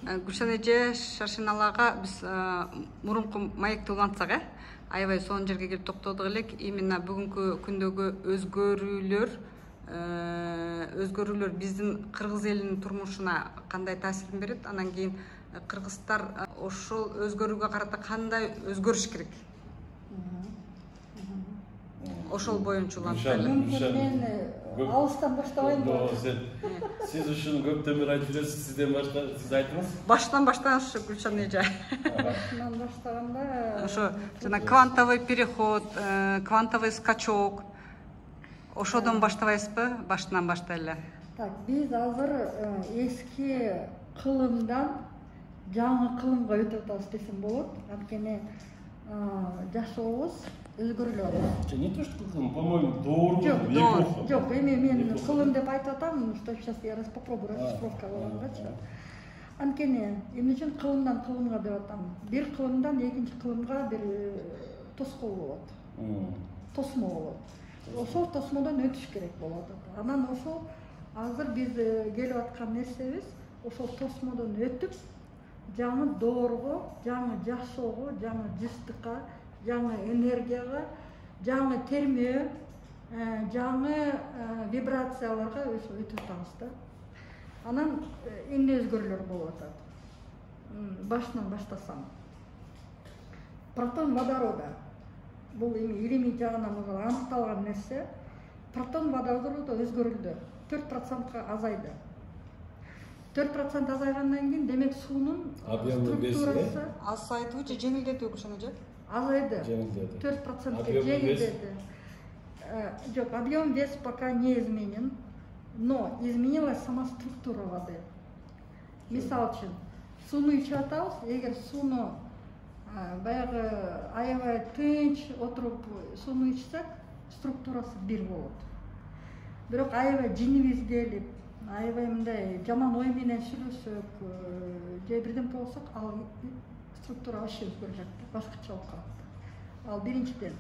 Гүлшан эже Шаршиналага биз мурунку маекти улантсак, аябай сонун жерге келип токтодук элек. Именно бүгүнкү күндөгү өзгөрүүлөр биздин кыргыз элинин турмушуна кандай таасирин берет? Анан кийин кыргыздар ошол өзгөрүүгө карата кандай өзгөрүш керек? Ошол боюнча уланталы. Мен алыстан баштабайм ба? Siz ушуну көптөн бери айтып жүрөсүз, сизден башка сиз айтыңыз. Баштан баштаңызчы Гүлшан эже. Баштан баштаганда Ошо жана квантовый переход, квантовый скачок. Ошодон баштабайсызбы? Баштынан баштайлы. Так, биз азыр эски кылымдан жаңы кылымга өтүп атабыз десем болот. Анткени жашообуз өзгөрүлүп атат. Не то, что по-моему, doğru. Жок, эми мен кылым деп айтып атам, что сейчас я раз попробую расшифровка болгонгачы. Анткени эмне үчүн кылымдан кылымга деп атам? Бир кылымдан экинчи кылымга бир тоскоол болот. Тосмо болот. Ошол тосмодон өтүш керек болот. Анан ошол азыр биз келип аткан нерсебиз ошол тосмодон өтүп, жаңы доорго, жаңы жашоого, жаңы жыштыкка, жаңы энергияга, жаңы термөө, жаңы вибрацияларга өтүп атабыз да. Анан эмне өзгөрүүлөр болуп атат? Башынан баштасам. Протон водорода. Бул эми илимий жагынан аныкталган нерсе. Протон водороду өзгөрүлдү. 4%га азайды. 4% азайгандан кийин демек суунун структурасы азайдыбы же жеңилдетиби Гүлшан эже? Азайды. 4% жеңилдеди. Жок, объем вес пока не изменен, но изменилась сама структура воды. Мисал үчүн, сууну ичип атабыз, эгер сууну баягы аябай тынч отуруп сууну ичсек, структурасы бир болот. Бирок аябай жинибиз келип, аябай мындай жаман ой менен сүйлөсөк, же бирдемке болсок, ал структура вообще өзгөрүп жатты, башкача болуп калат. Ал биринчиден.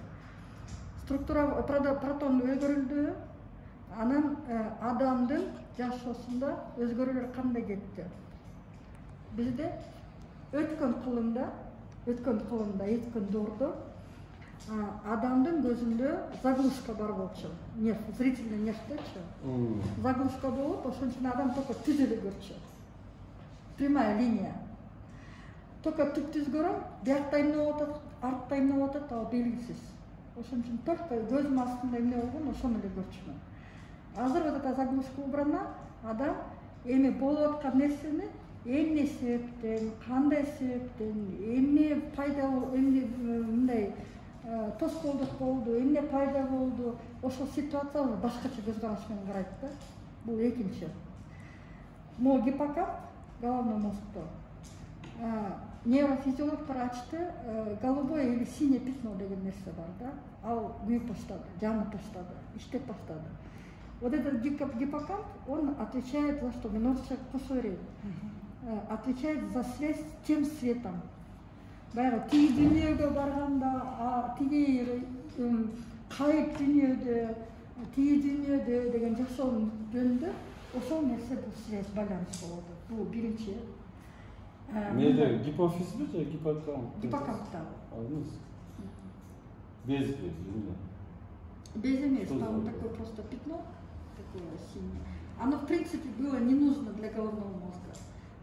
Структура протон өзгөрүлдү. Анан адамдын жашоосунда өзгөрүүлөр кандай кетти? Бизде өткөн кылымда, өткөн доордо адамдын көзүндө заглушка бар болчу. Нерв, зрительный нервдечи. Заглушка болуп, ошон үчүн адам только түз эле көрчү. Прямая линия. Только түз көрөм, биякта эмне болуп атат, артта эмне болуп атат, ал белгисиз. Ошон үчүн только көзүм астында эмне болгон, ошону эле көрчүмүн. Азыр вот эта заглушка убрана, адам эми болуп аткан нерсени эмне себептен, кандай себептен, эмне пайда болду, эмне мындай тоскоолдук болду, эмне пайда болду, ошол ситуацияга башкача көз караш менен карайт да. Бул экинчи. Но гиппокамп, головной мозгдо нейрофизиологдор ачты, голубое или синее пятно деген нерсе бар да. Ал күйүп баштады, жанып баштады, иштеп баштады. Вот этот гиппокамп, он отвечает за что? Мен орусча кошо берейин. Отвечает за связь с тем светом. Баягы тиги дүйнөгө барганда, тиги кайып дүйнөдө, тиги дүйнөдө деген жашоонун жөнүндө ошол нерсе бул связь, байланыш болот. Бул биринчи. Неде гипофиз бе же гиппокамп? Гиппокампта. Без именно. Без эмес, там такое просто пятно, такое синее. Оно в принципе было не нужно для головного мозга.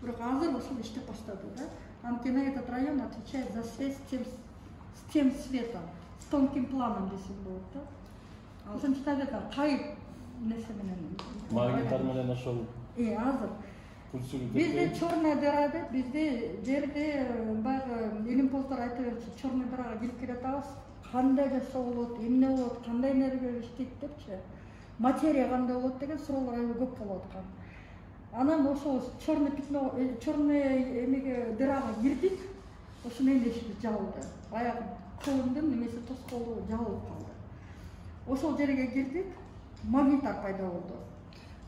Бирок азыр ошол иштеп баштады, да? Анткени этот район отвечает за связь с тем светом, с тонким планом десем болот, да? Ошон үчүн да кайып нерсе менен. Магниттар менен ошол. Азыр. Бизде черная дыра деп, бизде жерде баягы илимпоздор айта берчү, черная дырага кирип келатабыз. Кандай жашоо болот, эмне болот, кандай энергия иштейт депчи. Материя кандай болот деген суроолор аябай көп болуп аткан. Анан ошол черный пятно, черный эмеге дырага кирдик, ошонун эшиги жабылды. Баягы кылымдын немеси тоскоолу жабылып калды. Ошол жерге кирдик, магниттар пайда болду.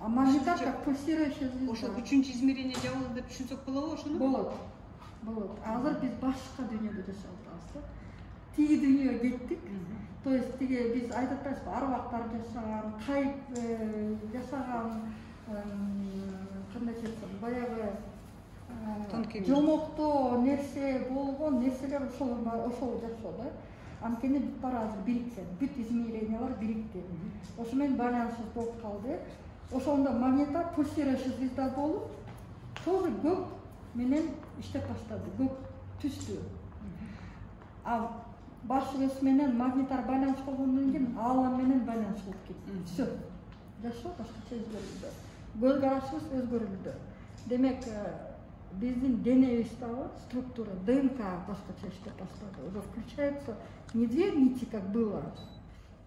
А магниттар как пульсирующая звезда. Ошол үчүнчү измерение жабылды деп түшүнсөк болобу ошону? Болот. Азыр биз башка дүйнөдө жашап атабыз да. Тиги дүйнөгө кеттик. То есть тиги биз айтып атпайбызбы, арбактар жашаган, кайып жашаган, кандай айтсам, баягы кийин жомоктоо нерсе болгон нерселер ошол жашоо да. Анткени бүт бара азыр бириккен, бүт измерениялар бирикти. Ошо менен байланышсыз болуп калды. Ошондо монета пульсирующий звезда болуп, тоже көк менен иштеп баштады. Көк түстү. А башыбыз менен магниттар байланыш болгондон кийин аалам менен байланыш болуп кетти. Всё. Жашоо башкача өзгөрүлдү. Көз карашыбыз өзгөрүлдү. Демек, биздин денебиз дагы структура ДНК башкача иштеп баштады. Уже включается не две нити, как было,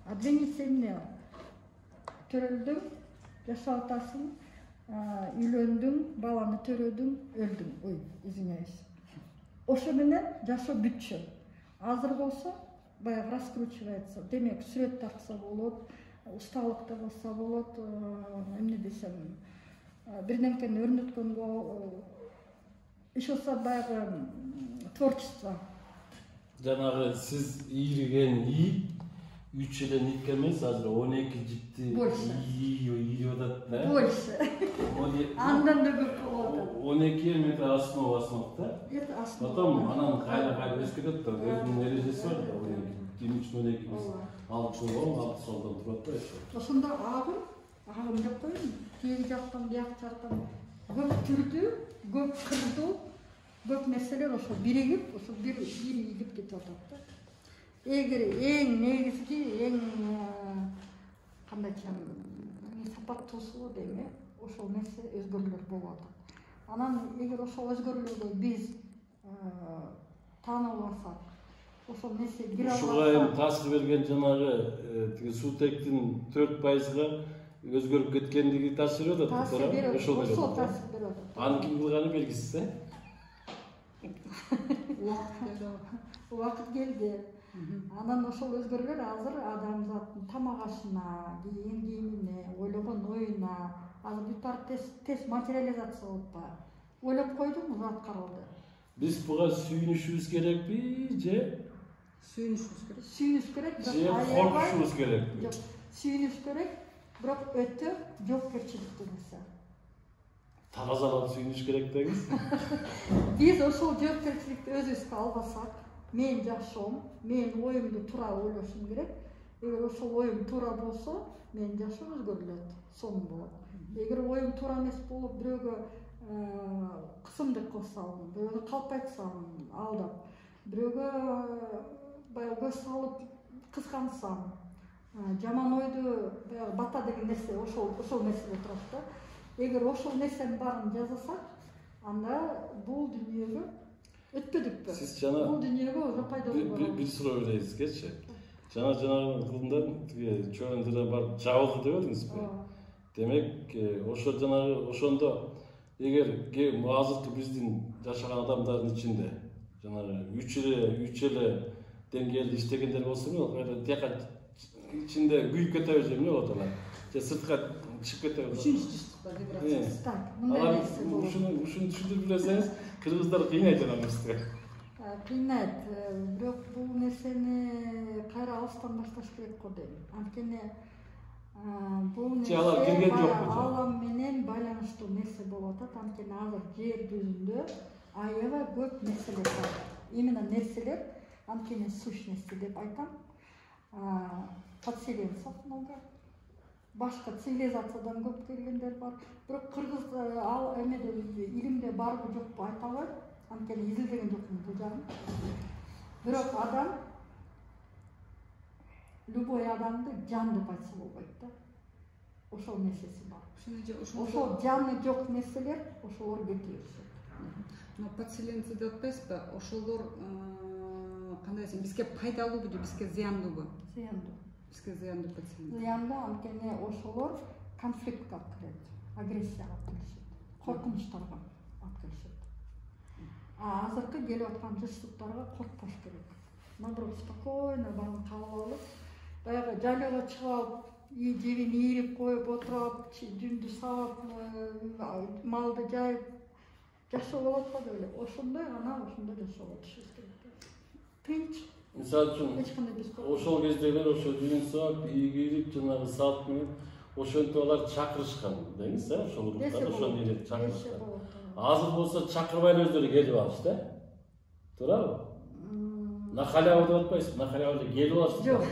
а две нити эмне? Төрөлдүң, жашап атасың, үйлөндүң, баланы төрөдүң, өлдүң. Ой, извиняюсь. Ошо менен жашоо бүтчү. Азыр болсо, баягы раскручивается. Демек, сүрөт тартса болот, усталыкты кылса болот, эмне десем, бирдемкени өрнөткөнгө, иш болсо баягы творчество. Жанагы сиз ийриген ий 3 эле нитке эмес, азыр 12 жипти ийрип атат да. Больше. Андан да көп болот. 12 метр основа да. Это основа. Потом анан кайра өсүп кетет да. Өзүнүн эрежеси бар да. 23-12 биз 6 жыл болуп, 6 жылдан турат да. Ошондо агым деп коеюн. Теги жактан, бияк жактан көп түрдүү, көп кырдуу, көп нерселер ошо биригип, ошо бир ийгип кетип атат да. Эгер эң негизги, эң кандайча сапаттуусу дейм, ошол нерсе өзгөрүүлөр болуп атат. Анан эгер ошол өзгөрүүлөргө биз таанып алсак, ошол нерсе кире алсак, ушуга таасир берген жанагы тиги суутектин 4%га өзгөрүп кеткендиги таасир берип атат. Ошол таасир берип атат. Аны ким кылганы белгисиз, Убакыт келди. Анан ошол өзгөрүүлөр азыр адамзаттын тамак ашына, кийген кийимине, ойлогон оюна, азыр бүт баары тез материализация болуп барат. Ойлоп койдуңбу, аткарылды. Биз буга сүйүнүшүбүз керекпи же Сүйүнүш керек, же коркушубуз керекпи? Жок, сүйүнүш керек, бирок өтө жоопкерчиликтүү нерсе. Тазалап сүйүнүш керек деңиз. Биз ошол жоопкерчиликти өзүбүзгө албасак, мен жашоом, мен оюмду туура ойлошум керек. Эгер ошол оюм туура болсо, менин жашоом өзгөрүлөт, сонун болот. Эгер оюм туура эмес болуп, бирөөгө кысымдык кылсам, бирөөнү калпайтсам, алдап, бирөөгө баягы көз салып кыскансам, жаман ойду баягы бата деген нерсе ошол нерседе турат да. Эгер ошол нерсенин баарын жазасак, анда бул дүйнөгө өтпөдүкпү? Сиз жана бул дүйнөгө уже пайда болот. Бир суроо берейин сизгечи. Жанагы кылымдан тиги чөйрөндөрө барып жабылды деп элеңизби? Демек, ошо жанагы ошондо эгер азыркы биздин жашаган адамдардын ичинде жанагы 3 эле деңгээлде иштегендер болсо эмне, тияка ичинде күйүп кетеби же эмне болот алар? Же сыртка чыгып кетеби? Үчүнчү чыштыкта вибрация. Так, мындай нерсе болот. Ушуну түшүндүрүп берсеңиз, кыргыздар кыйнайт анамызды. Кыйнайт, бирок бул нерсени кайра алыстан башташ керек го дейм. Анткени бул нерсе аалам менен байланыштуу нерсе болуп атат. Анткени азыр жер жүзүндө аябай көп нерселер бар. Именно нерселер, анткени сущности деп айтам. Подселенцев много. Башка цивилизациядан көп келгендер бар. Бирок кыргыз эмеде илимде барбы жокпу айта албайм. Анткени изилдеген жокмун бул жагын. Бирок адам любой адамды жан деп айтса болбойт да. Ошол нерсеси бар. Ошол жаны жок нерселер ошолор кете беришет. Но подселенцы деп атпайсызбы? Ошолор кандай десем, бизге пайдалуубу же бизге зыяндуубу? Зыяндуу. Бизге зыяндуу подселенцы. Зыяндуу, анткени ошолор конфликтке алып келет, агрессияга алып келишет, коркунучтарга алып келишет. Азыркы келип аткан жаштыктарга коркпош керек. Наоборот, спокойно баарын кабыл алып, баягы жайлоого чыгып алып, жебин ийрип коюп отуруп, жүндү сабап, малды жайып жашоо болот го эле. Ошондой гана ошондой жашоого түшүш керек. Тынч. Мисалы үчүн ошол кездегилер ошо жүн саап, ийгирип жанагы салт менен ошентип алар чакырышкан деңиз, ошол уруктар ошону эле чакырышкан. Азыр болса чакырбай эле өздөрү келип алышты. Туурабы? На халяву деп атпайсызбы? На халяву эле келип алышты. Жок.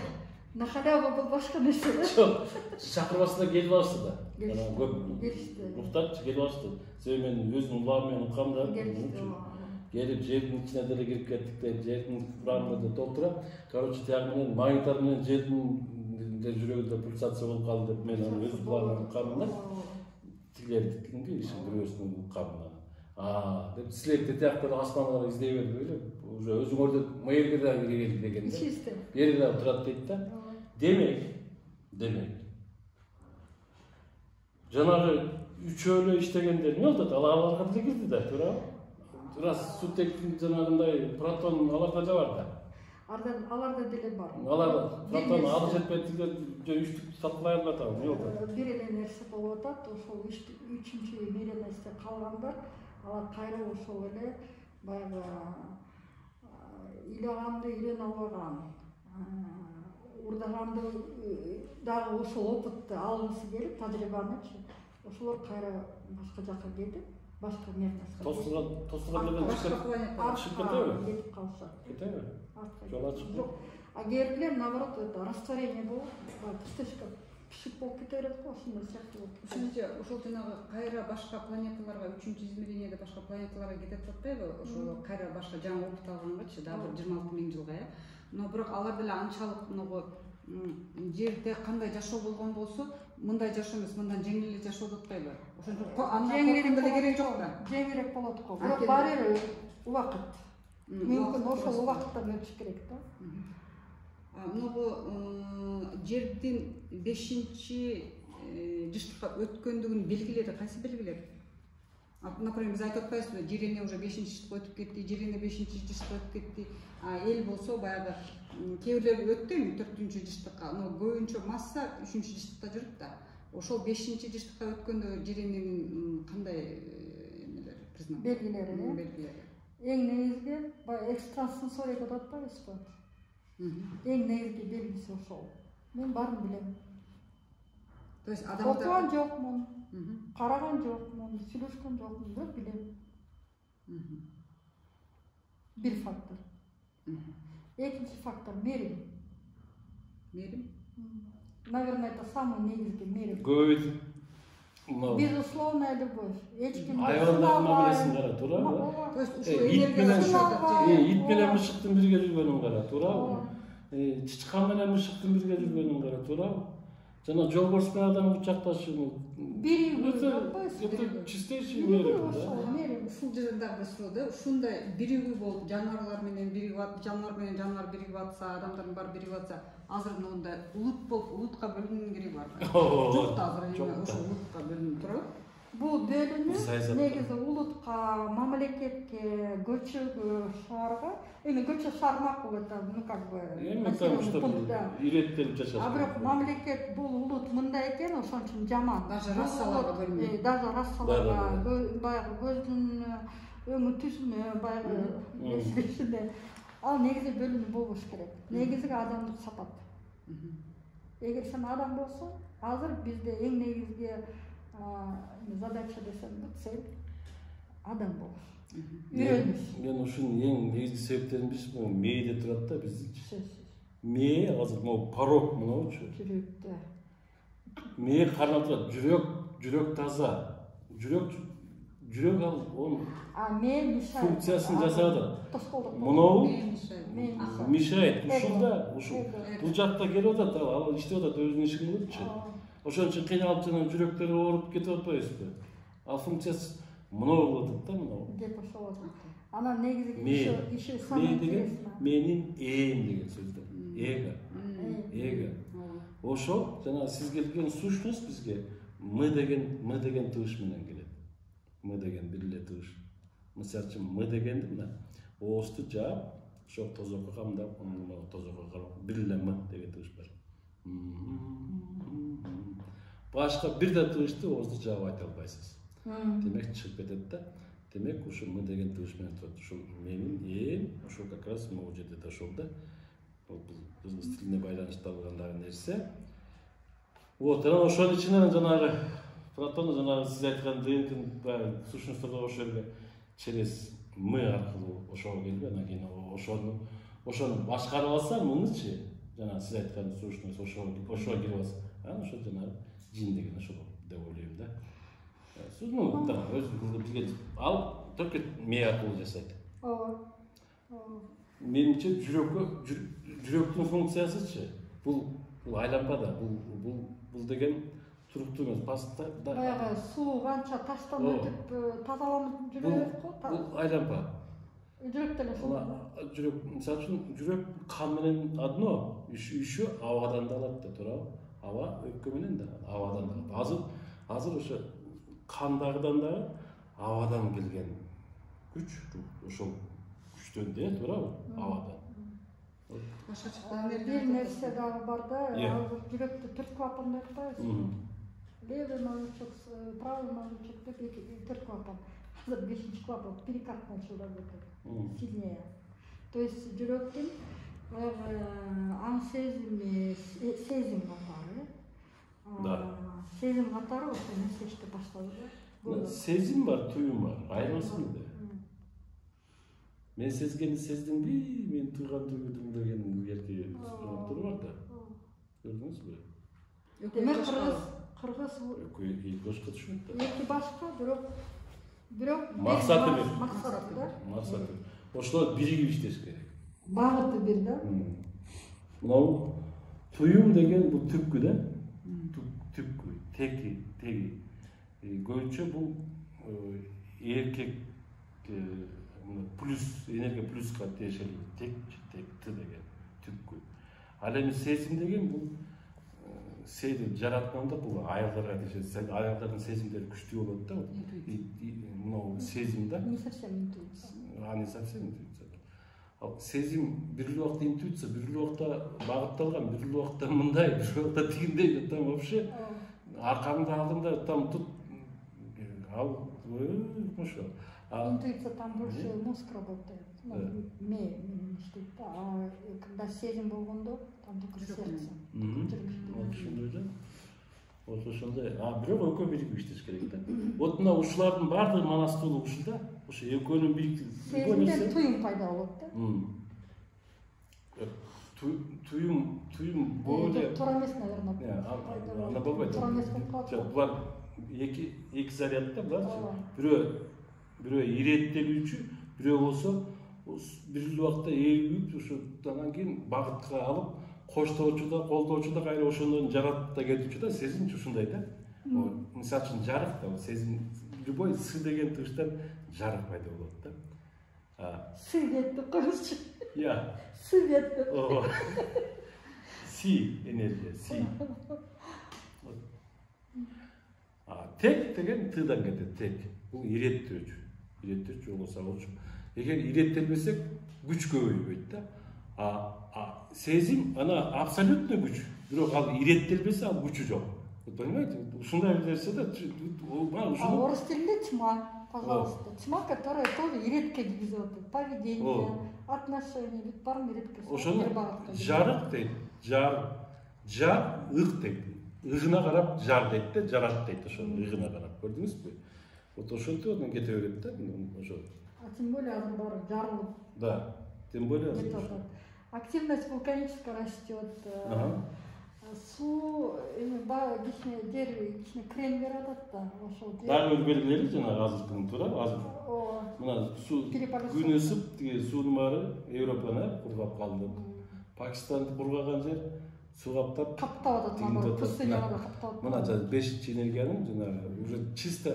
На халяву бул башка нерсе. Жок. Чакырбаса да келип алышты да. Көп келишти. Уктап келип алышты. Себеби мен өзүмдүн улагым менен уккам да. Gelip жердин içine деле кирип кеттик деп, жердин курамына толтура. Короче, тияк менен магниттар менен жердин жүрөгүндө пульсация болуп калды деп мен аны өз улагымдан уккамын да. Тилердикинги иши бирөөсүнүн уккамынан. Деп силерди тияктарды асманга издей берди беле. Уже өзүңөрдө мыйерге да келди деген да. Чисте. Бери да турат дейт да. Демек. Жанагы үчөөлө иштегендер эмне болот? Аларга деле кирди да, туурабы? Раз сутектин жанагындай протон аларда да бар да. Аларда деле бар. Аларда протон алып жетпедиге үчтүк талкалай алып атабы, эмне болот? Бир эле нерсе болуп атат, ошол үчүнчү меренесте калгандар, алар кайра ошол эле баягы ыйлаганды үйрөнө албаган, урдаганды дагы ошол опытты алгысы келип, тажрыйбанычы, ошолор кайра башка жакка кетип, башка меренеске тосулган эле башка планетага чыгып кетеби? кетип калышат. Кетеби? Жол ачык. Жок. А кээрлер наоборот это растворение болуп, кыстышка пишип болуп кете берет го, ошондой сыяктуу болуп кетет. Ошондо ошол жанагы кайра башка планеталарга, 3-измерениеде башка планеталарга кетип атпайбы? Ошол кайра башка жаңы опыт алгангачы, дагы 26 миң жылга, Но бирок алар деле анчалык могу жерде кандай жашоо болгон болсо, мындай жашоо эмес, мындан жеңил эле жашоо деп атпайбы? Ошондо андан деле керек жок да. Жеңилирээк болот го. Бирок баары убакыт. Мүмкүн ошол убакыттан өтүш керек да. Могу жердин 5-жыштыкка өткөндүгүнүн белгилери кайсы белгилер? Например, биз айтып атпайбызбы, жер эне уже 5-жыштыкка өтүп кетти, жер эне 5-жыштыкка өтүп кетти. Эл болсо баягы кээ бирлери өттүмү 4-жыштыкка, но көбүнчө масса 3-жыштыкта жүрүп да. Ошол 5-жыштыкка өткөндө жер эненин кандай эмелери, белгилери? Эң негизги баягы экстрасенсория деп атпайбызбы? Эң негизги белгиси ошол. Мен баарын билем. То есть адамдар окуган жокмун, караган жокмун, сүйлөшкөн жокмун, бирок билем. Бир фактор. Экинчи фактор мерим. Мерим? Наверное, это самый негизги мерим. Көбү Безусловная любовь. Айвандардын мамилесин кара, туурабы? То есть ушул энергия ит менен мышыктын бирге жүргөнүн кара, туурабы? Чычкан менен мышыктын бирге жүргөнүн кара, туурабы? Жана жолборс менен адам кучакташуу. Это чистейший мерим, да? Ушул жерден дагы бир суроо да, ушундай биригүү болуп, жаныбарлар менен жаныбар биригип атса, адамдардын баары биригип атса, азыр мындай улут болуп, улутка бөлүнүүнүн кереги барбы? Жок да азыр ошол улутка бөлүнүп турабы? Бул бөлүнүү негизи улутка, мамлекетке, көчөгө, шаарга, эми көчө шаар макул, это как бы иреттелип жашаш. А бирок мамлекет бул улут мындай экен, ошон үчүн жаман. Даже рассаларга бөлүнөт. Даже рассаларга, баягы көздүн өңү түзүнө, баягы эсилешине. Ал негизи бөлүнүү болуш керек. Негизги адамдык сапат. Эгер сен адам болсоң, азыр бизде эң негизги задача десем, цель адам болуш. Үйрөнүш. Мен ушунун эң негизги себептерин билишпейм, мээде турат да биздичи. Мээ азыр могу порог мынабычы. Жүрөктө. Мээ кармап турат, жүрөк таза. Жүрөк ал онун функциясын жасап атат. Мынабу мешает. Ушул жакта келип атат, ал иштеп атат, өзүнүн ишин кылыпчы. Ошон үчүн кыйналып жана жүрөктөрү ооруп кетип атпайбызбы? Ал функциясы мынау болуп атат да, мынау. Деп ошол атат. Анан негизги иши самый интересный. Менин ээн деген сөз да. Эго. Ошол жана сиз келген сущность бизге мы деген тыгыш менен келет. Мы деген бир эле тыгыш. Мисалы үчүн мы дегенди мына оозду жаап, ошол тозокко камдап, тозокко карап бир эле мы деген тыгыш бар. Башка бир да тыгышты оозду жаап айта албайсыз. Демек чыгып кетет да. Демек ушул мы деген тыгыш менен турат. Ушул менин ээн, ошол как раз могу жерде да ошол да. Кыргыз тилине байланыштуу алгандагы нерсе. Вот, анан ошонун ичинен жанагы Протону жанагы сиз айткан ДНКнын баягы сущностторго ошол эле через мы аркылуу ошого келип анан кийин ошону башкарып алса мунучу жана сиз айткан сущность ошого кирип алса анан ошол жанагы жин деген ошол деп ойлойм да. Ну да, өзү ал только ми аркылуу жасайт. Ооба. Менимче жүрөктүн функциясычы бул айланба да, бул деген туруктуу эмес, паста да. Баягы суу канча таштан өтүп тазаланып жүрөбүз го. Бул айланба. Жүрөк деле ошол. Жүрөк, мисалы үчүн жүрөк кан менен одно, еще абадан да алат да, туурабы? Аба өпкө менен да, абадан да алат. Азыр ошо кандагыдан дагы абадан келген күч, ошол күчтөн де, туурабы? Абадан. Бир нерсе дагы бар да, азыр жүрөктү 4 клапан деп атпайбызбы? Левый молочок, правый молочок деп 4 клапан. Азыр 5-чи клапан перикард начал работать. Сильнее. То есть жүрөктүн ан сезим катары. Да. Сезим катары ошо нерсе баштады да. Сезим бар, туюм бар. Айырмасы эмне? Мен сезгенди сездимби, мен туйган туйдум деген эрки сурооттор бар да. Көрдүңүзбү? Демек кыргыз эки башка түшүнөт да. Эки башка, бирок максаты бир. Максаты да. Максаты. Ошолор биригип иштеш керек. Багыты бир да. Мынау туюм деген бул түпкү да. Түпкү, теги. Көбүнчө бул эркек плюс энергия плюска тиешелүү тек т деген түпкү. Ал эми сезим деген бул сейди жаратканда бул аялдарга тиешелүү. Аялдардын сезимдери күчтүү болот да. Мынау сезим да. Не совсем интуиция. Не совсем интуиция. Ал сезим бир эле убакта интуиция, бир эле убакта багытталган, бир эле убакта мындай, бир эле убакта тигиндей, там вообще аркамда алдымда там тут ал ошо. Интуиция там больше мозг работает, иштейт да. А когда сезим болгондо, там только сердце. Ошондой да. Вот ошондой. Бирок экөө биригип иштеш керек да. Вот мына ушулардын баардыгы манастуулуу ушул да. Ошо экөөнүн бирикти. Сезимден туюм пайда болот да. Туюм боло. Туура эмес, наверное. Ана болбойт. Туура эмес болуп калат. Жок, булар эки заряд да булар. Бирөө иреттелүүчү, бирөө болсо бир эле убакта ээлип, ошо анан кийин багытка алып, коштоочу да, колдоочу да кайра ошондон жаратып да кетүүчү да, сезимчи ушундай да. Мисалы үчүн жарык да, сезим любой сы деген тыштан жарык пайда болот да. Свет деп коюңузчу. Свет деп. Си энергия, си. Тек деген тыдан кетет, тек. Бул иреттөөчү. Иреттөөчү болсо болчу. Эгер иреттелбесек, күч көбөйбөйт да. Сезим ана абсолютный күч. Бирок ал иреттелбесе, ал күчү жок. Понимаете? Ушундай бир нерсе да. Орус тилинде тьма, пожалуйста. Тьма, которая тоже иретке киргизип поведение, отношения, бүт баарын иретке. Ошону жарык дейт. Жар, ык дейт. Ыгына карап жар дейт да, жарат дейт ошону ыгына карап. Көрдүңүзбү? Вот ошентип анан кете берет да, ошо. Тем более азыр баары жарылып. Да, тем более. Активность вулканическая растет. Суу жер кичине крен берип атат да, ошол. Дагы бир белгилери жана азыркынын туурабы? Азыр. Мына суу күн ысып, тиги суунун баары Европаны кургап калды. Пакистанды кургаган жер суу каптап атат, пустыняларда каптап. Мына 5-чи энергиянын жанагы уже чисто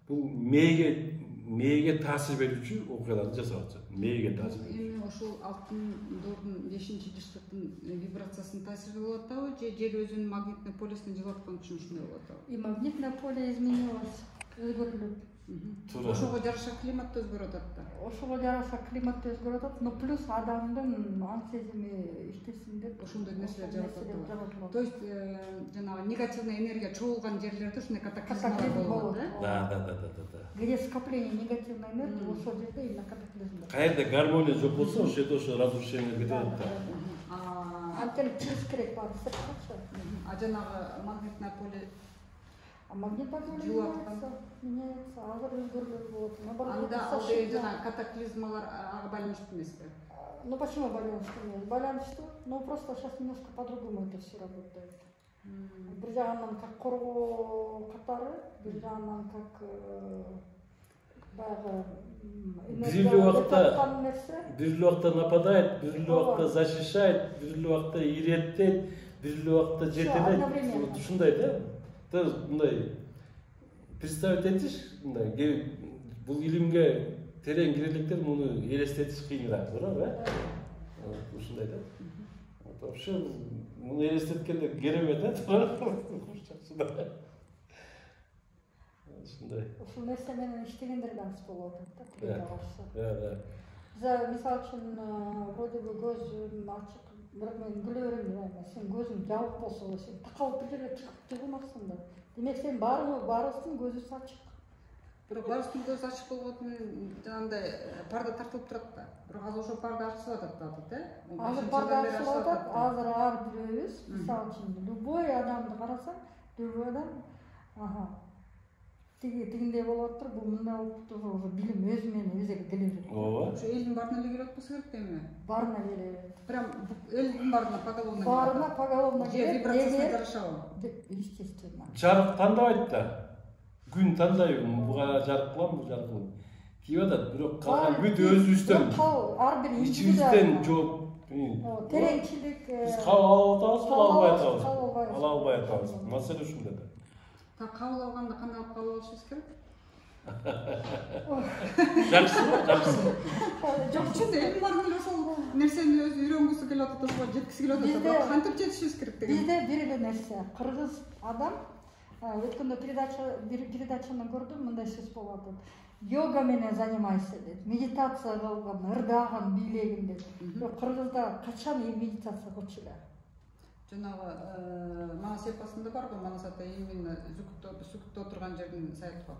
бул мээге таасир берүүчү окуяларды жасап атат. Мээге таасир. Эми ошол алтын доордун 5-чи жыртыктын вибрациясынын таасири болуп атабы, же жер өзүнүн магнитный полесине жылып аткан үчүн ушундай болуп атабы? И магнитное поле изменилось, өзгөрүлүп. Ошого жараша климат да өзгөрүп атат да. Ошого жараша климат да өзгөрүп атат, но плюс адамдын ан сезими иштесин деп ошондой нерселер жаратылат. То есть жанагы негативный энергия чогулган жерлерде ушундай катаклизмалар болот да. Да. Где скопление негативной энергии, ошол жерде именно катаклизм. Каерде гармония жок болсо, ошол жерде ошо разрушение кетет да. Антен чиз керек бар, сырткачы. Жанагы магнитное поле А магнит поле меняется, азыр өзгөргөн болот. Анда андай жана катаклизмалар ага байланыштуу эмеспи? Ну почему байланыштуу эмес? Байланыштуу, но просто сейчас немножко по-другому это все работает. Бир жагынан как коргоо катары, бир жагынан как баягы бир эле убакта нападает, бир эле убакта защищает, бир эле убакта иреттейт, бир эле убакта жетелейт. Ушундай да? Мындай представить этиш, мындай бул илимге терең киреликтер муну элестетиш кыйыныраак, туура, э? Ушундай да. Вообще муну элестеткенде керемет, да, туура? Ушундай. Ушул нерсе менен иштегендерге аз болуп атат да, Кыргызга каршы. Да. За мисалы үчүн вроде бы көзүм ачык, бирок мен күлө берем, сен көзүң жабык болсо, сен такалып бир жерге чыгып жыгылмаксың да. Демек сен баарыбыздын көзүбүз ачык. Бирок баарыбыздын көзү ачык болгон менен жанагындай парда тартылып турат да. Бирок азыр ошо парда ачылып атат, э? Азыр парда ачылып атат, азыр ар бирөөбүз, мисалы үчүн любой адамды карасаң, любой адам, тигиндей болуп атыптыр, бул мындай болуптур, уже билим өзү менен өзү келе берет. Ооба. Ошо элдин баарына эле келип атпаса керек деми? Баарына келет. Прям элдин баарына поголовно. Баарына поголовно келет. Вибрациясына жарашабы? Естественно. Жарык тандабайт да. Күн тандайбын, буга жарык кылам, бул жарык кылам. Кийип атат, бирок калган бүт өзүбүздөн. Ар бир ичибизден жооп. Тереңчилик. Биз кабыл албай атабыз. Маселе ушунда да. Кабыл алганда кандай алып кабыл алышыбыз керек? Жакшы. Жок, чын элдин баарына эле ошол нерсени өзү үйрөнгүсү келип атат, ошого жеткиси келип атат. Бирок кантип жетишибиз керек деген. Бизде бир эле нерсе. Кыргыз адам өткөндө передачаны көрдүм, мындай сөз болуп атат. Йога менен занимайся дейт, медитация кылган, ырдаган, бийлегин дейт. Бирок кыргызда качан медитация кылчу эле? Жанагы Манас эпосунда бар го, Манас ата именно зүкүттө отурган жердин сайты го.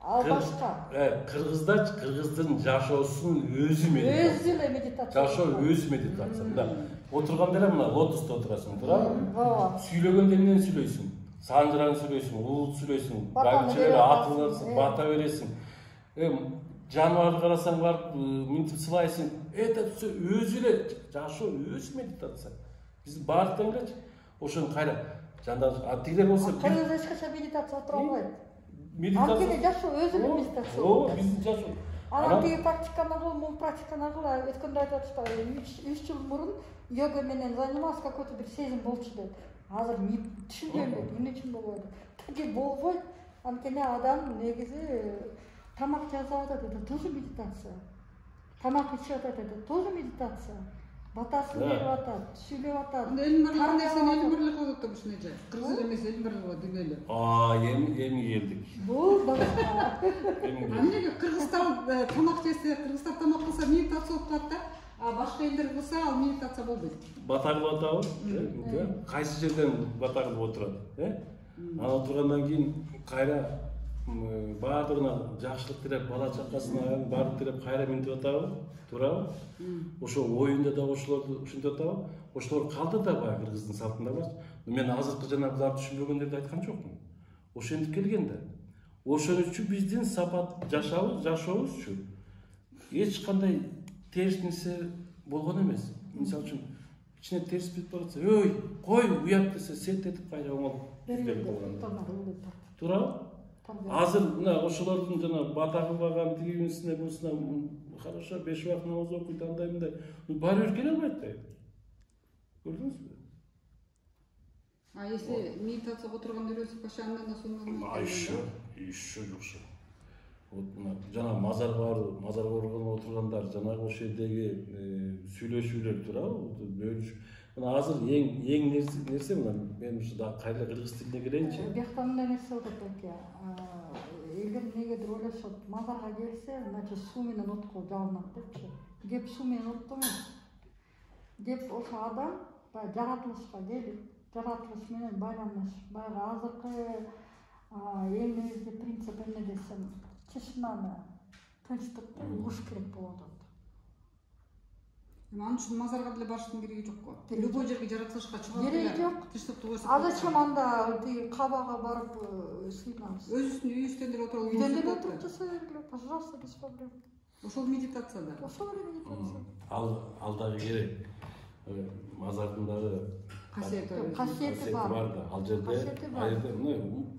Ал башка. Кыргыздын жашоосунун өзү медитация. Өзү эле медитация. Жашоо өзү медитация. Мына отурганда эле мына лотоста отурасың, туурабы? Ооба. Сүйлөгөндө эмнени сүйлөйсүң? Санжыраң сүйлөйсүң, улут сүйлөйсүң, байчыларга акылсың, бата бересиң. Жаныбарды карасаң барып минтип сылайсың. Это все өзү эле жашоо өзү медитация. Биздин баардыгын элечи. Ошону кайра жандар тигилер болсо Кыргызда эч качан медитация отура албайт. Медитация. Анткени жашоо өзү эле медитация. Ооба, биздин жашоо. Анан тиги практиканы кыл, мун практиканы кыл, өткөндө айтып атышпайбы, 3 жыл мурун йога менен занимался, какой-то бир сезим болчу дейт. Азыр түшүнбөйм дейт, эмне үчүн болбойт. Тиги болбойт. Анткени адам негизи тамак жазып атат, это тоже медитация. Тамак ичип атат, это тоже медитация. Батасын берип атат, сүйлөп атат. Элдин бир нерсени элдин бир эле кылып атат ушуну эже. Кыргыз эле эмес, элдин бир эле дүйнөлүк. Эми келдик. Бул башка. Эмнеге Кыргызстан тамак жесе, Кыргызстан тамак кылса медитация болуп калат да, а башка элдер кылса ал медитация болбойт. Бата кылып атабы? Кайсы жерден бата кылып отурат, Анан отургандан кийин кайра баардыгына жакшылык тилеп, бала чакасына баардык тилеп кайра минтип атабы? Туурабы? Ошо оюнда да ошолорду ушинтип атабы? Ошолор калды да баягы кыргыздын салтында бар. Мен азыркы жана буларды түшүнбөгөндөрдү айткан жокмун. Ошентип келген да. Ошон үчүн биздин сапат жашообузчу эч кандай терс нерсе болгон эмес. Мисалы үчүн ичине терс бүтүп баратса, "Ой, кой, уят" десе, селт этип кайра оңолуп жүрүп калган. Туурабы? Азыр мына ошолордун жана бата кылбаган тигибисине бусуна хорошо 5 убакыт намаз окуйт, андай мындай. Баары бир келе албайт да. Көрдүңүзбү? А если медитацияга отурганда үйрөнсөк башы андан да сонун. Еще жакшы. Вот жана мазарга барып, мазарга оргонго отургандар, жанагы ошол жердеги сүйлөшүүлөр туурабы? Бөлүш. Мына азыр эң нерсе мына мен ушу да кайра кыргыз тилине келейинчи. Биякта мындай нерсе болот экен. Эгер негедир ойлошот, мазарга келсе, значит суу менен отко жалынат депчи. Кеп суу менен отто эмес. Кеп ошо адам баягы жаратылышка келип, жаратылыш менен байланыш, баягы азыркы эң негизги принцип эмне десем, тишинаны, тынчтыкты угуш керек болуп атат. Анын үчүн мазарга деле барыштын кереги жок го. Любой жерге жаратылышка чыгып Кереги жок. Тынчтыкты койсок. А зачем анда тиги кабага барып сыйнабыз? Өзүбүздүн үйүбүздөн деле отуруп Үйдөн деле отуруп жасай бергиле, пожалуйста, без проблем. Ошол медитация да. Ошол эле медитация. Алдағы керек. Мазардың дагы касиети бар да. Ал жерде Касиети бар.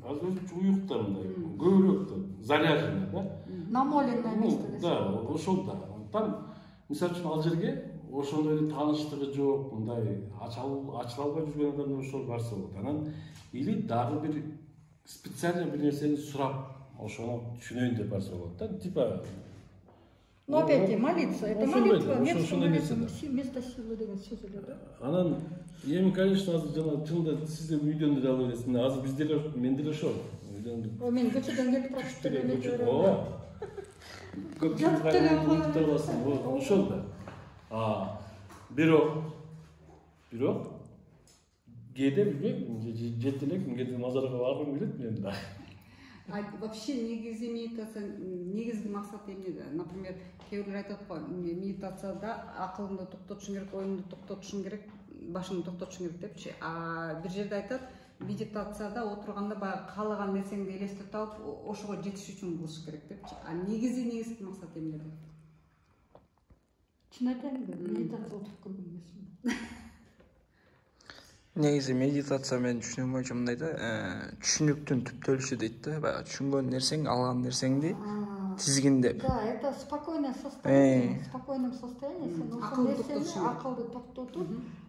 азыр уюктар мындай көбүрөөк заряженный да. Намоленное место. Да, ошол да. Там мисалы үчүн ал жерге ошондой эле тааныштыгы жок, мындай ачыла албай жүргөн адамдар ошол барса болот. Анан или дагы бир специально бир нерсени сурап, ошону түшүнөйүн деп барса болот да. Типа Но опять молиться, это молитва, место место силы деген сөз эле да. Анан эми конечно азыр жана чынында сиз деле үйдөн деле ала бересиз. Азыр биз деле мен деле ошол. О, мен көчөдөн келип турат. Ооба. Көпчүлүк ошол да. Бирок кээде билбейм, жетти элек кимге мазарга баргым келет мен да. Вообще негизи медитация негизги максаты эмне? Например, кээ бирлер айтат го, медитацияда акылыңды токтотушуң керек, оюңду токтотушуң керек, башыңды токтотушуң керек депчи. А бир жерде айтат, медитацияда отурганда баягы каалаган нерсеңди элестетип алып, ошого жетиш үчүн кылыш керек депчи. А негизги максат эмне? Чын айтайынбы, медитация отуруп көргөн эмесмин. Негизи медитация мен түшүнүгүм боюнча мындай да, түшүнүктүн түптөлүшү дейт да, баягы түшүнгөн нерсең, алган нерсеңди тизгиндеп. Да, это спокойное состояние, спокойном состоянии сен ошол нерсени акылды токтотуп,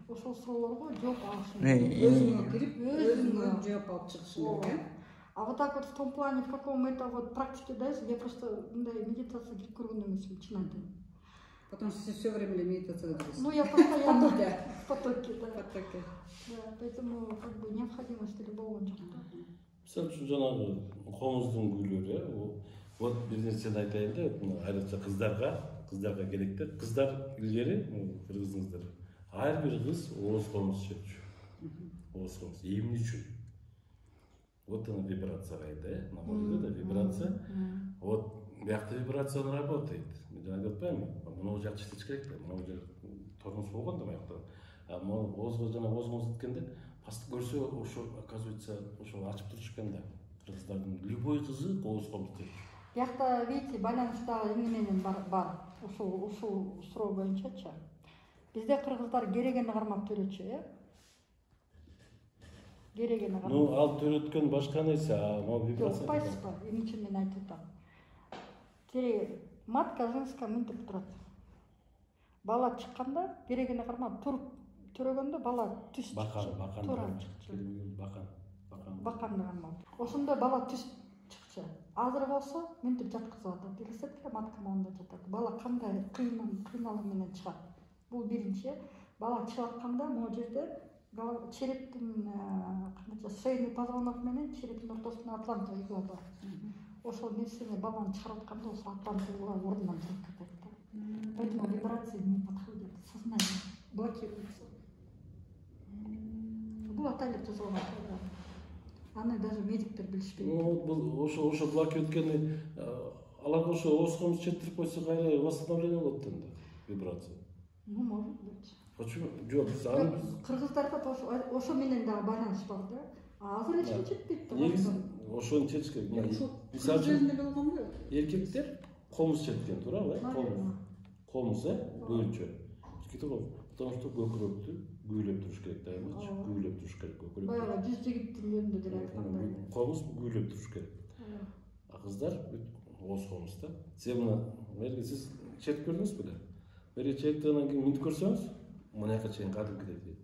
ошол суроолорго жооп алышың керек. Өзүңө кирип, өзүңө жооп алып чыгышың керек. А вот так вот в том плане, в каком это вот практике дается, я просто мындай медитация кирип көргөн эмесмин, чын айтайын. Потому что все время медитация делаете. Ну, я постоянно в потоке, да. Потоке. Да, поэтому как бы необходимости ли болгон жок. Мисалы үчүн жанагы комуздун гүлүрү, вот бир нерсени айтайын да, айрыкча кыздарга керек да. Кыздар илгери, кыргыздын кыздары, ар бир кыз ооз комуз чеччү. Ооз комуз эмне үчүн? Вот она вибрация да, на мозгу да вибрация. Вот биякта вибрация работает. Мен жана деп атпаймынбы? Муну жакшы иштеш керек да, муну жер тормоз болгон да биякта. А озго жана озгоңуз деткенде, паст көрсө ошо оказывается ошо ачып туруш экен да. Кыргыздардын любой кызы ооз комуз чеччү. Биякта видите, байланыштагы эмне менен бар. Ушул суроо боюнчачы. Бизде кыргыздар керегени кармап төрөчү, керегени кармап. Ну, ал төрөткөн башка нерсе, а могу вибрация. Укпайсызбы? Эмне үчүн мен айтып атам? Матка женская мынтип турат. Бала чыкканда керегени кармап туруп төрөгөндө бала түз чыкчу. Баканды кармап. Ошондо бала түз чыкчу. Азыр болсо мынтип жаткызып атат. Элестетиңер, матка моунда жатат. Бала кандай кыйналык менен чыгат. Бул биринчи. Бала чыгып атканда могу жерде черептин кандайча шейный позвонок менен черептин ортосунда атлант угла бар. Ошол нерсени баланы чыгарып атканда ошол атлант угла ордунан чыгып кетет да. Поэтому вибрации не подходят. Сознание блокируется. Бул ата эле тузулган программа. Аны даже медиктер билишпейт. Ну, ошо блокирует эткени, аларга ошо ооз комуз четтирип койсо кайра восстановление болот да вибрация. Ну, может быть. Почему? Жок, кыргыздарда ошо менен дагы байланыш бар да. Азыр эч ким четпейт да. Негизи ошону чечиш керек. Мисалы үчүн эркектер комуз четкен, туурабы? Комуз, көйчө. Потому что көкүрөктү гүйлөп туруш керек да, эмечи? Гүйлөп туруш керек көкүрөктү. Баягы жүз жигиттин жөнүндө деле айткандай. Комуз гүйлөп туруш керек. А кыздар ооз комуз да. Сен сиз чет көрдүңүзбү да? Бери четтен кийин минтип көрсөңүз, мынаяка чейин кадимкидей дейт.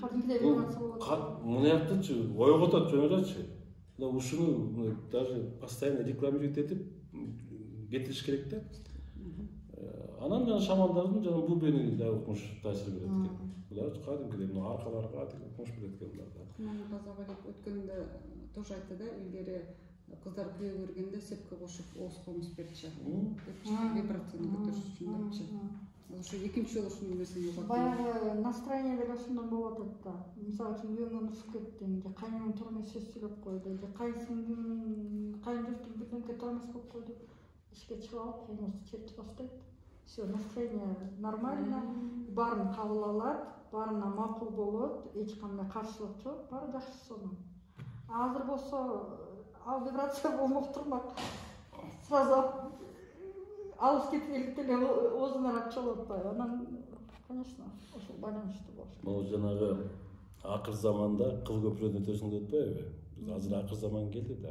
Кадимкидей вибрация болот. Мынаяктычы ойготот жөн элечи. Ушуну даже постоянно рекламировать этип кетириш керек да. Анан жана шамандардын жана бубени да укмуш таасир берет экен. Булар кадимкидей мына аркаларга укмуш берет экен буларда. Базага өткөндө тоже айтты да, илгери кыздар күйөө көргөндө сепке кошуп ооз комуз берчи. Вибрацияны көтөрүш үчүн депчи. Ошо экинчи жолу ушундай нерсени угат. Баягы настроение деле ошондон болуп атат да. Мисалы үчүн күйөөңөн урушуп кеттиң, же кайныңдын туура сөз сүйлөп койду, же кайын журттун бирдемке тормоз кылып койду. Ишке чыгып алып комузду чечип баштайт. все, настроение нормально, барын кабыл алат, барына макул болот, эч кандай каршылык жок, баары жакшы сонун. Азыр болсо ал вибрация болмок турмак. Сразу алып кетип элек деле оозуна карап чалып атпайбы. Анан, конечно, ошол байланыштуу болуш керек. Могу жанагы акыр заманда кыл көпүрөнүн өтөсүң деп атпайбы? Биз азыр акыр заман келди да.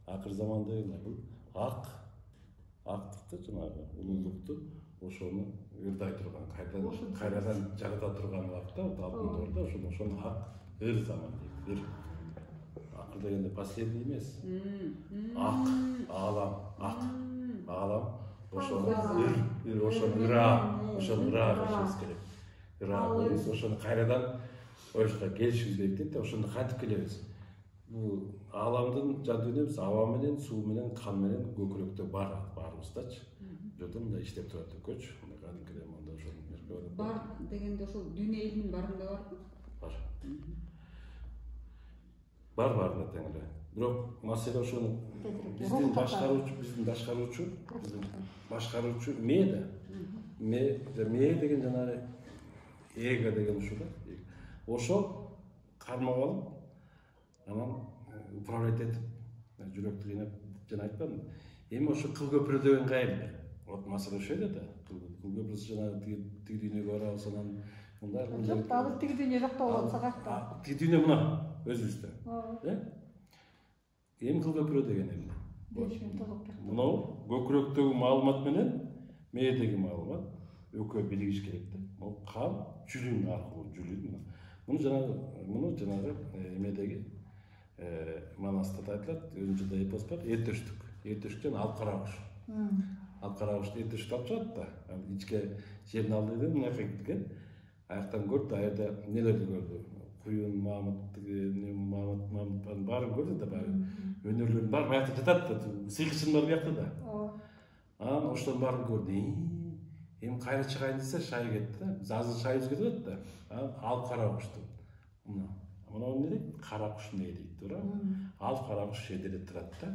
Акыр заман дегенде бул актыкты жанагы улуулукту ошону ырдай турган, кайрадан жарата турган убакта, алтын доордо ошону ыр заман дейт. Акыр дегенде последний эмес. Аалам, ошону ыра кылышыбыз керек. Биз ошону кайрадан ойушка келишибиз керек дейт да, ошондо кантип келебиз? Бул ааламдын жан дүйнөбүз аба менен, суу менен, кан менен көкүрөктө баарыбыздачы. Жолдо мындай иштеп турат экөөчү. Кадимкидей монда ошол нерсе бар дегенде ошол дүйнө элинин баарында барбы? Бар да тең эле. Бирок маселе ошону биздин башкаруучу ме да. Ме деген жанагы эго деген ушул да. Ошол кармап алып, анан управлять этип, жүрөктү кыйнап, жана айтпадым. Эми ошо кыл көпүрө деген кайерде? Вот маселе ошол эле да. Кыл көпүрөсү жанагы тиги дүйнөгө барабыз, анан мындай. Жок, азыр тиги дүйнө жокто болсо кайта. Тиги дүйнө мына өзүбүздө. Эми кыл көпүрө деген эмне? Мынау көкүрөктөгү маалымат менен мээдеги маалымат экөө биригиш керек да. Бул кан жүлүн аркылуу жүлүн. Муну жанагы эмедеги Манаста айтылат, өзүнчө эпос бар, эртөштүк. Эртөштүктөн алып карагыш. Алып карагышты эртөштүк алып чыгат да. Ичке жердин алдыда мынакей кеткен. Аяктан көрдү, аерде нелерди көрдү. Куюн, Мамыттын баарын көрдү да, өнөрлөрдүн баары аякта жатат да, сыйкычын бар биякта да. Анан ошолордун баарын көрдү. Эми кайра чыгайын десе шай кетти да. Биз азыр шайыбыз кетип атат да. Алып карагышты. Мына эмне дейт? Кара куш эмне дейт, туура? Алып карагыш жерде турат да.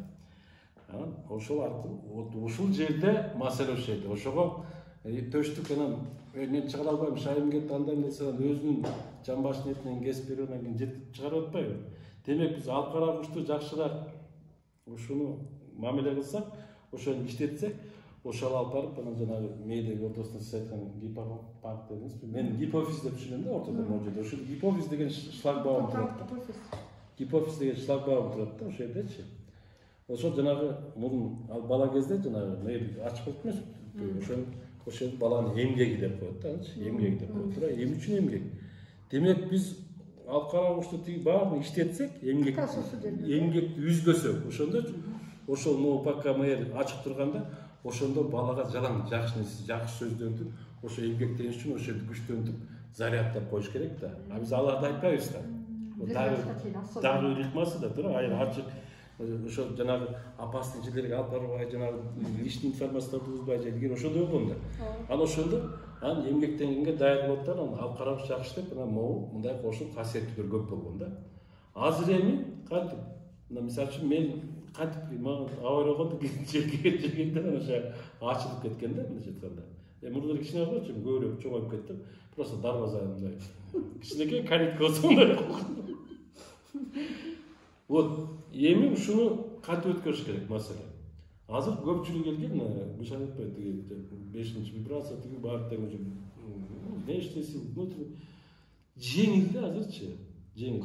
Анан ошол аркылуу ушул жерде маселе ошол жерде. Ошого төштүк анан мен чыгара албайм, шайым кетти, андай десе өзүнүн жамбашын этинен кесип берип анан кийин жеткирип чыгарып атпайбы? Демек биз алып карагычты жакшыраак ушуну мамиле кылсак, ошону иштетсек, ошол алып барып анан жанагы мээдеги ортосуна сиз айткан гиппокамп дедиңизби? Мен гипофиз деп түшүнөм да, ортодо могу жерде. Ошол гипофиз деген шлагбаум турат. Гипофиз деген шлагбаум турат да, ошол жердечи. Ошол жанагы мунун ал бала кезде жанагы мээди ачып коюп эмес. Ошол баланын эмгеги деп коет да, эмгеги деп коет. Туура, эми үчүн эмгек. Демек биз алып карагычты тиги баарын иштетсек, эмгекти үзбөсөк, ошондо ошол могу пока мээр ачык турганда, ошондо балага жалаң жакшы сөздөрдү ошо эмгектениш үчүн ошол жерди күчтөнтүп, заряддап коюш керек да. А биз аларды айтпайбыз да. Дагы ритмасы да, туура, ачык ошо жанагы опасный жерлерге алып барбай, жанагы лишний информацияларды узбай, эгер ошондой болгондо, анан ошондо анан эмгектенгенге даяр болот да, анан алып карагыш жакшы деп, анан могу мындай кошулуп касиеттүүлөр көп болгон да. Азыр эми кантип, мына мисалы үчүн мен кантип мага абайраганда жегенде ошо ачылып кеткен да, мындайча айтканда. Мурдалар кичине болчу, көбүрөөк чоңоюп кетти. Просто дарбаза мындай кичинекей калитка болсо мындай. Вот, эми ушуну кантип өткөрүш керек маселе. Азыр көпчүлүк келген, бышан айтпайт, тиги 5-чи вибрация, тиги бар тең уже внешний сил, внутренний. Жеңил да азырчы, жеңил.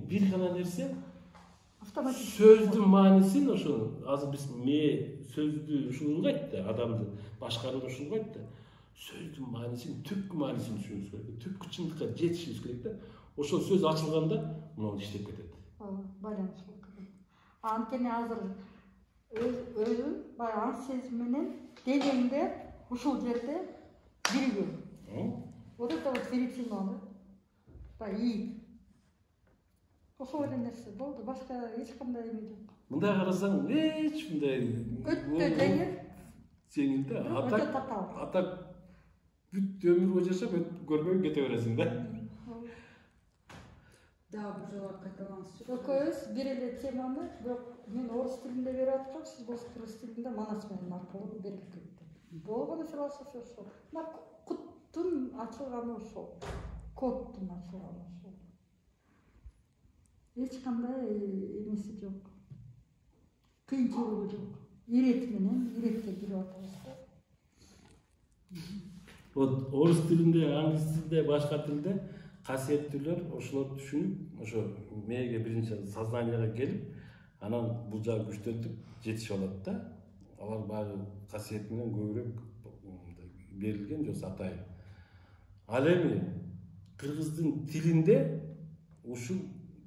Бир гана нерсе сөздүн маанисин ошо азыр биз сөздү ушул ылгайт да, адамды башкарууну ушул ылгайт да. Сөздүн маанисин, түпкү маанисин түшүнүш керек, түпкү чындыкка жетишибиз керек да. Ошол сөз ачылганда муну иштеп кетет. Байланышлуу керек. Анткени азыр өзүң баягы аң сезим менен денеңде ушул жерде биригүү. Вот это вот медицина. Баягы ошол эле нерсе болду, башка эч кандай эме жок. Мындай карасаң, эч мындай өтө жеңил. Жеңил да. Атак бүт өмүргө жашап көрбөй кете бересиң да. Дагы бир жолу кайталаңызчы. Экөөбүз бир эле теманы, бирок мен орус тилинде берип аткам, сиз болсо кыргыз тилинде Манас менен аркылуу берилип кетти. болгону философия ошол. Мына куттун ачылганы ошол. Кодтун ачылганы ошол. Эч кандай эмеси жок. Кыйынчылыгы жок. Ирет менен иретке кирип атабыз да. Вот орус тилинде, англис тилинде, башка тилде касиеттүүлөр ошолорду түшүнүп, ошо мээге биринчи сознанияга келип, анан бул жагы күчтөнтүп жетишип алат да. Алар баягы касиет менен көбүрөөк берилген жок атайын. Ал эми кыргыздын тилинде ушул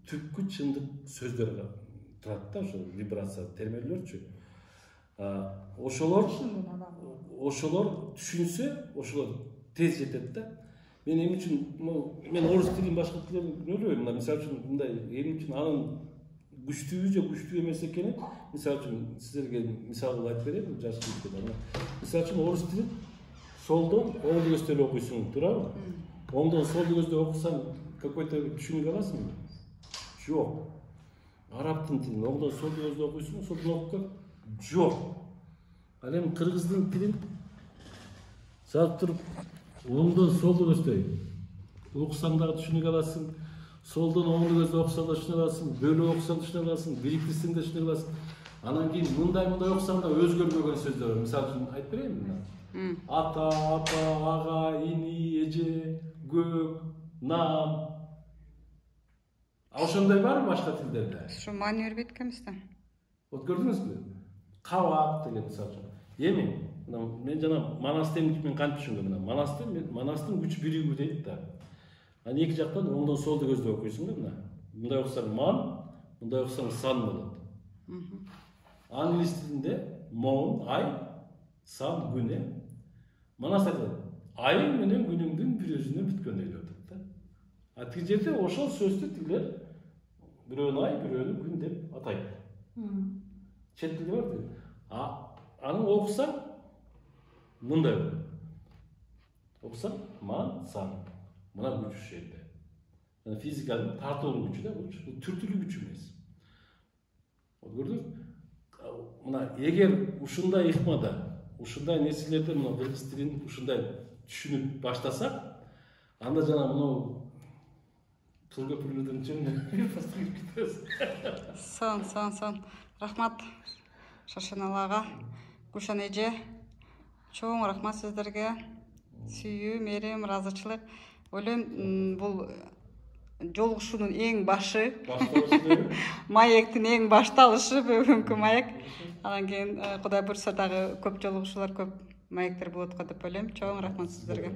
түпкү чындык сөздөр турат да, ошо вибрация термелөрчү. Ошолор түшүнсө, ошолор тез жетет да. Мен эми үчүн мен орус тилин башка тилдерин билбейм. Мисалы үчүн мындай эми үчүн анын күчтүүбү же күчтүү эмес экенин, мисалы үчүн силерге мисал кылып айтып берейин, жаш жигиттер. Мисалы үчүн орус тилин солдон оң көздөр окуйсуң, туурабы? Оңдон сол көздөр окусаң, какой-то түшүнүк аласыңбы? Жок. Арабтын тилин оңдон сол көздөр окуйсуң, солдон окуп жок. Ал эми кыргыздын тилин салып туруп оңдон солду көздөй окусаң дагы түшүнүк аласың, солдон оңду көздөй окусаң да түшүнүк аласың, бөлүп окусаң түшүнүк аласың, бириктирсең да түшүнүк аласың. Анан кийин мындай окусаң да өзгөрбөгөн сөздөр бар. Мисалы үчүн айтып берейинби? Ата, апа, ага, ини, эже, көк, нам. Ошондой барбы башка тилдерде? Ушу маани бербейт экенбиз да. Вот көрдүңүзбү? Кабак деген мисалы үчүн. Эми мен жана манастын мен кантип түшүнгөм? Манастын күч биригүү дейт да. Анан эки жактан оңдон солду көздөй окуйсуң да мына. Мындай окусаң ман, мындай окусаң сан болот. Англис тилинде moon, ай, сан, күн. Манас айтат, ай менен күнүңдүн бир өзүнөн бүткөн деп атат да. А тиги жерде ошол сөздү тилер бирөөнү ай, бирөөнү күн деп атайт. Чет тилде бар. Анын окусаң мындай болот. Окусаң ман, сан. Мына күч жерде. Физиканын тартуу күчү да, бул түртүлүү күч эмес. Көрдүңүзбү? Мына эгер ушундай ыкмада, ушундай нерселерде мына кыргыз тилин ушундай түшүнүп баштасак, анда жана мына тыл көпүрлөрдөн Сон. Рахмат Шаршенал ага, Гүлшан эже. Чоң рахмат сиздерге. Сүйүү, мерим, ыраазычылык. Ойлойм, бул жолугушуунун эң башы. Маектин эң башталышы бүгүнкү маек. Анан кийин Кудай буйрса дагы көп жолугушуулар, көп маектер болот го деп ойлойм. Чоң рахмат сиздерге.